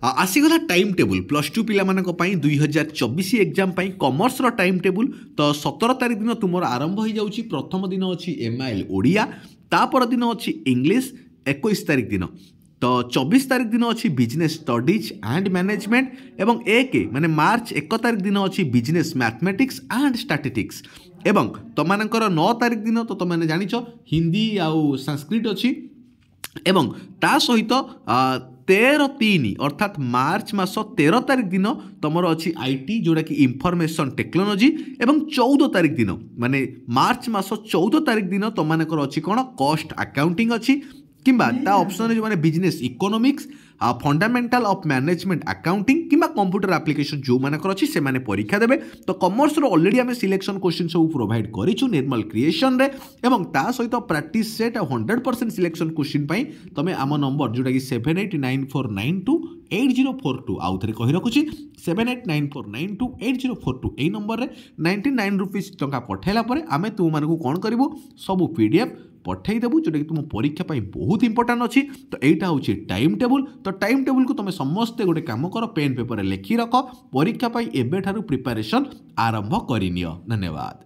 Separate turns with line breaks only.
आसीगला time table plus two पिला 2024 exam commerce रो time table. तो 17 तारीख दिन तुम आरंभ हो जाऊँगी। प्रथम दिन अच्छी एमआईएल ओडिया, तापर दिन अच्छी इंग्लिश 21 तारीख दिन। तो 24 तारीख दिन अच्छी बिजनेस स्टडीज एंड मैनेजमेंट एवं माने मार्च 1 तारीख दिन अच्छी बिजनेस मैथमेटिक्स एंड स्टैटिस्टिक्स एवं तुमकर 9 तारीख दिन तो तुमने जानिछ हिंदी आउ संस्कृत अच्छी एवं ता सहित 13/3 अर्थात मार्च मास 13 तारीख दिन तुमर अच्छी आईटी जोड़ा कि इंफॉर्मेशन टेक्नोलॉजी एवं 14 तारीख दिन माने मार्च मास 14 तारीख दिन तुमकर अच्छी कौन कॉस्ट अकाउंटिंग अच्छी किंबा ता ऑप्शन जो माने business economics fundamental of management accounting किंबा कंप्यूटर एप्लिकेशन जो मानकर अच्छी से माने परीक्षा देबे। तो कॉमर्स रो ऑलरेडी आमे सिलेक्शन क्वेश्चन सब प्रोवाइड करिछु निर्मल क्रिएशन रे एवं ता सहित प्रैक्टिस सेट 100% सिलेक्शन क्वेश्चन पई तमे आम नंबर जोटा कि 7894928042 आउ थरे कहि रखुची 7894928042 एई नंबर रे 99 रुपीस टंका पठाइला परे आमे तुम मानकु कोन करिवो सब पीडीएफ पठाई देबू जोटा कि तुम परीक्षा पाई बहुत इंपोर्टेंट अच्छी। तो यहाँ हूँ टाइम टेबुल। तो टाइम टेबुल को तुम समस्ते गोटे काम कर पेन पेपर लिखि रख परीक्षा पाई एबेठारु प्रिपरेशन आरंभ करनियो। धन्यवाद।